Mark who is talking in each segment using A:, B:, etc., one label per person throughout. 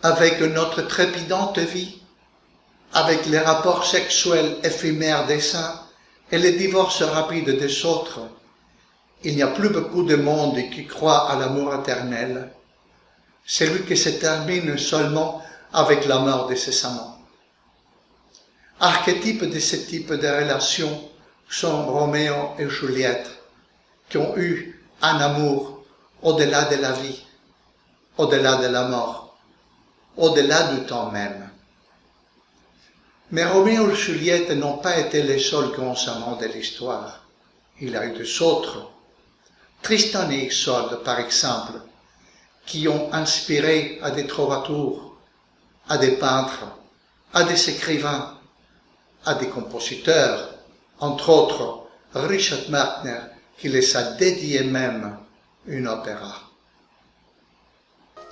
A: avec notre trépidante vie, avec les rapports sexuels éphémères des saints et les divorces rapides des autres. Il n'y a plus beaucoup de monde qui croit à l'amour éternel, celui qui se termine seulement avec la mort de ses amants. Archétypes de ce type de relations sont Roméo et Juliette, qui ont eu un amour au-delà de la vie, au-delà de la mort, au-delà du temps même. Mais Roméo et Juliette n'ont pas été les seuls grands amants de l'histoire. Il y a eu des autres. Tristan et Isolde, par exemple, qui ont inspiré à des troubadours, à des peintres, à des écrivains, à des compositeurs, entre autres Richard Wagner, qui les a dédiés même une opéra.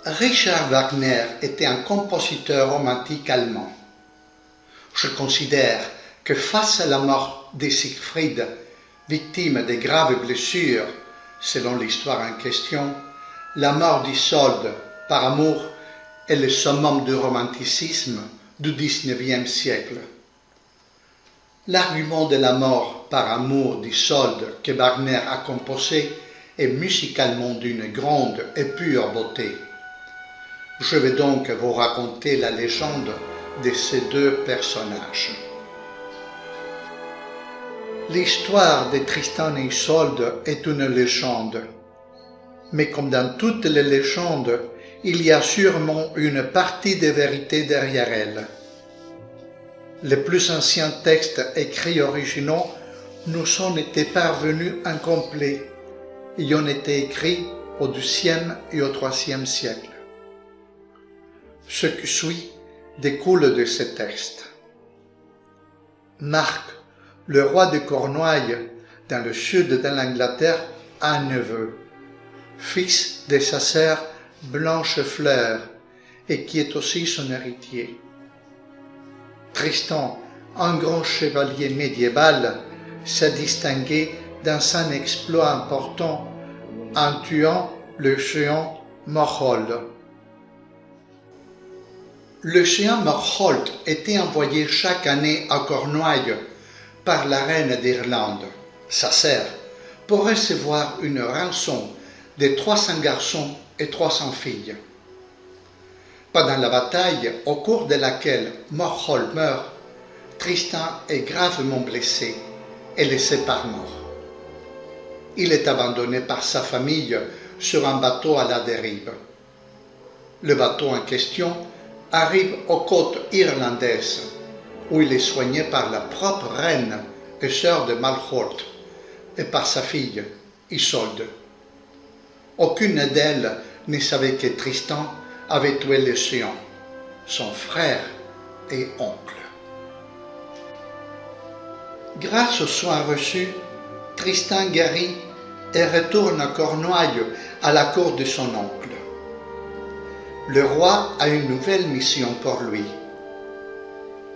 A: Richard Wagner était un compositeur romantique allemand. Je considère que face à la mort de Siegfried, victime de graves blessures, selon l'histoire en question, la mort d'Isolde par amour est le summum du romanticisme du XIXe siècle. L'argument de la mort par amour d'Isolde que Wagner a composé est musicalement d'une grande et pure beauté. Je vais donc vous raconter la légende de ces deux personnages. L'histoire de Tristan et Isolde est une légende, mais comme dans toutes les légendes, il y a sûrement une partie de vérité derrière elle. Les plus anciens textes écrits originaux nous ont été parvenus incomplets et ont été écrits au XIIe et au IIIe siècle. Ce qui suit découle de ces textes. Marc, le roi de Cornouailles, dans le sud de l'Angleterre, a un neveu, fils de sa sœur Blanchefleur, et qui est aussi son héritier. Tristan, un grand chevalier médiéval, s'est distingué dans un exploit important en tuant le géant Morholt. Le géant Morholt était envoyé chaque année à Cornouailles par la reine d'Irlande, sa sœur, pour recevoir une rançon de 300 garçons et 300 filles. Pendant la bataille, au cours de laquelle Morholt meurt, Tristan est gravement blessé et laissé par mort. Il est abandonné par sa famille sur un bateau à la dérive. Le bateau en question arrive aux côtes irlandaises, où il est soigné par la propre reine et sœur de Morholt et par sa fille, Isolde. Aucune d'elles ne savait que Tristan avait tué le géant, son frère et oncle. Grâce aux soins reçus, Tristan guérit et retourne à Cornouailles à la cour de son oncle. Le roi a une nouvelle mission pour lui.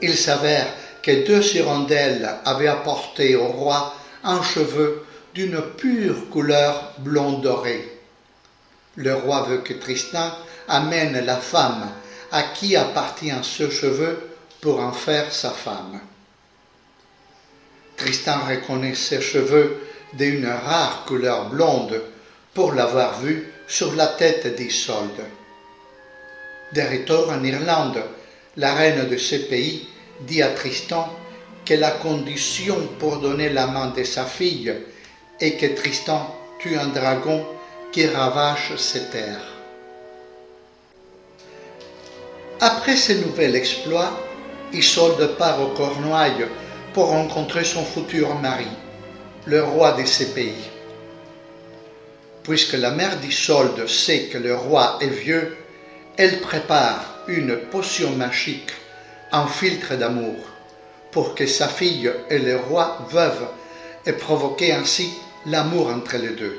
A: Il s'avère que deux hirondelles avaient apporté au roi un cheveu d'une pure couleur blond doré. Le roi veut que Tristan amène la femme à qui appartient ce cheveu pour en faire sa femme. Tristan reconnaît ces cheveux d'une rare couleur blonde pour l'avoir vu sur la tête d'Isolde. De retour en Irlande, la reine de ce pays dit à Tristan que la condition pour donner la main de sa fille est que Tristan tue un dragon qui ravage ses terres. Après ce nouvel exploit, Isolde part aux Cornouailles pour rencontrer son futur mari, le roi de ce pays. Puisque la mère d'Isolde sait que le roi est vieux, elle prépare une potion magique, un filtre d'amour, pour que sa fille et le roi veuve et provoquer ainsi l'amour entre les deux.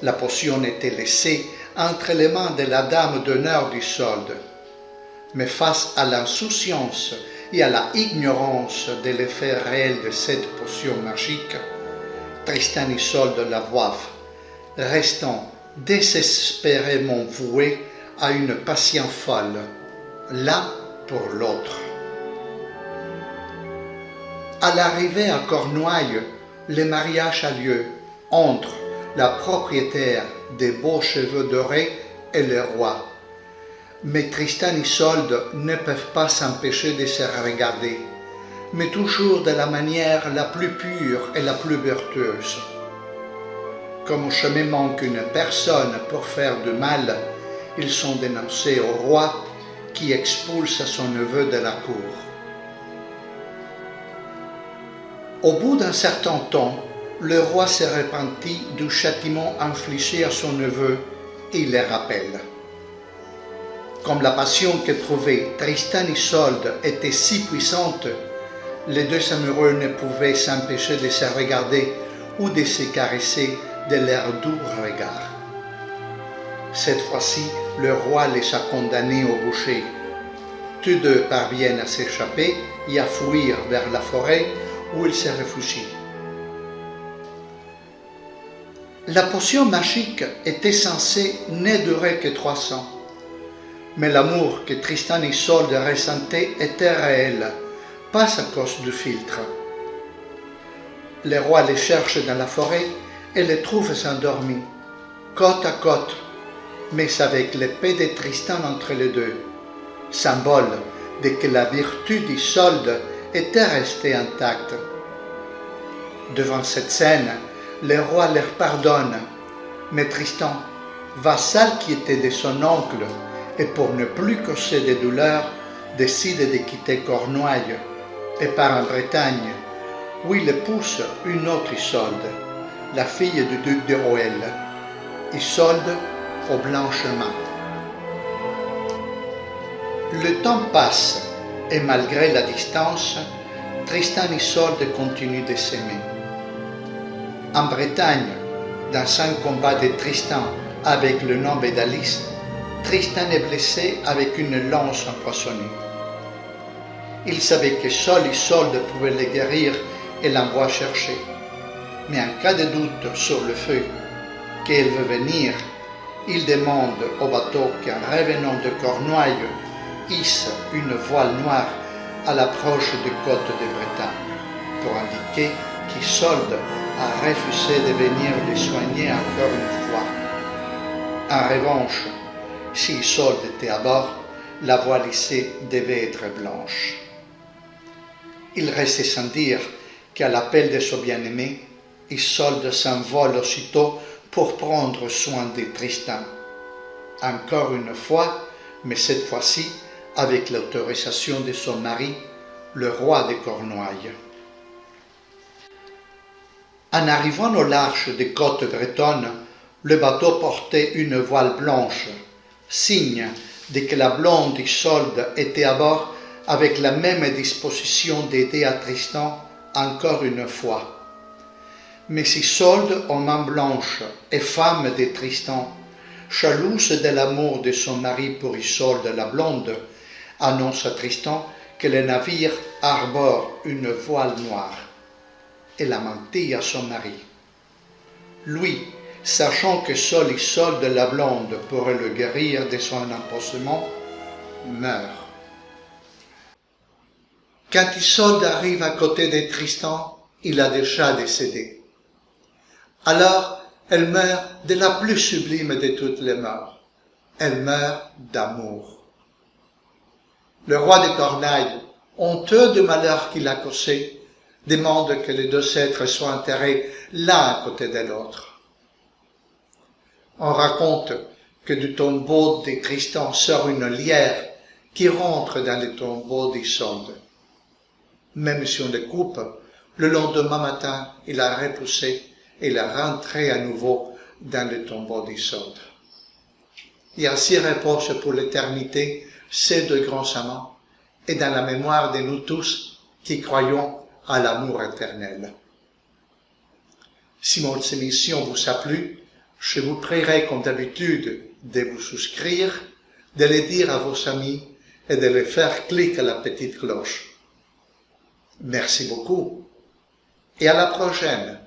A: La potion était laissée entre les mains de la dame d'honneur d'Isolde. Mais face à l'insouciance et à la ignorance de l'effet réel de cette potion magique, Tristan et Isolde la boivent, restant désespérément voués à une passion folle, l'un pour l'autre. À l'arrivée à Cornouailles, le mariage a lieu entre la propriétaire des beaux cheveux dorés et le roi. Mais Tristan et Isolde ne peuvent pas s'empêcher de se regarder, mais toujours de la manière la plus pure et la plus vertueuse. Comme au chemin manque une personne pour faire du mal, ils sont dénoncés au roi qui expulse son neveu de la cour. Au bout d'un certain temps, le roi se repentit du châtiment infligé à son neveu et le rappelle. Comme la passion qu'éprouvaient Tristan et Isolde était si puissante, les deux amoureux ne pouvaient s'empêcher de se regarder ou de se caresser de leurs doux regards. Cette fois-ci, le roi les a condamnés au bûcher. Tous deux parviennent à s'échapper et à fuir vers la forêt où ils se réfugient. La potion magique était censée ne durer que 3 ans, mais l'amour que Tristan et Isolde ressentaient était réel, pas à cause du filtre. Le roi les cherche dans la forêt et les trouve endormis, côte à côte, mais avec l'épée de Tristan entre les deux, symbole de que la vertu d'Isolde était restée intacte. Devant cette scène, le roi leur pardonne, mais Tristan, vassal qui était de son oncle, et pour ne plus causer de douleur, décide de quitter Cornouailles et part en Bretagne, où il épouse une autre Isolde, la fille du duc de Roël, Isolde aux blanches mains. Le temps passe et malgré la distance, Tristan et Isolde continuent de s'aimer. En Bretagne, dans un combat de Tristan avec le noble d'Alice, Tristan est blessé avec une lance empoisonnée. Il savait que seul Isolde pouvait le guérir et l'envoie chercher. Mais en cas de doute sur le feu qu'elle veut venir, il demande au bateau qu'en revenant de Cornouailles, hisse une voile noire à l'approche des côtes de Bretagne, pour indiquer qu'Isolde a refusé de venir les soigner encore une fois. En revanche, si Isolde était à bord, la voile hissée devait être blanche. Il restait sans dire qu'à l'appel de son bien-aimé, Isolde s'envole aussitôt pour prendre soin de Tristan. Encore une fois, mais cette fois-ci avec l'autorisation de son mari, le roi de Cornouailles. En arrivant au large des côtes bretonnes, le bateau portait une voile blanche, signe de que la blonde Isolde était à bord avec la même disposition d'aider à Tristan encore une fois. Mais Isolde, aux mains blanches et femme de Tristan, jalouse de l'amour de son mari pour Isolde la blonde, annonce à Tristan que le navire arbore une voile noire. Elle a menti à son mari. Lui, sachant que seule Isolde la blonde pourrait le guérir de son empoisonnement, meurt. Quand Isolde arrive à côté de Tristan, il a déjà décédé. Alors, elle meurt de la plus sublime de toutes les morts. Elle meurt d'amour. Le roi de Cornouailles, honteux du malheur qu'il a causé, demande que les deux êtres soient enterrés l'un à côté de l'autre. On raconte que du tombeau de Tristan sort une lierre qui rentre dans le tombeau d'Isolde. Même si on le coupe, le lendemain matin, il a repoussé et il a rentré à nouveau dans le tombeau d'Isolde. Et ainsi repose pour l'éternité ces deux grands amants et dans la mémoire de nous tous qui croyons à l'amour éternel. Si mon émission vous a plu, je vous prierai comme d'habitude de vous souscrire, de le dire à vos amis et de le faire cliquer à la petite cloche. Merci beaucoup et à la prochaine.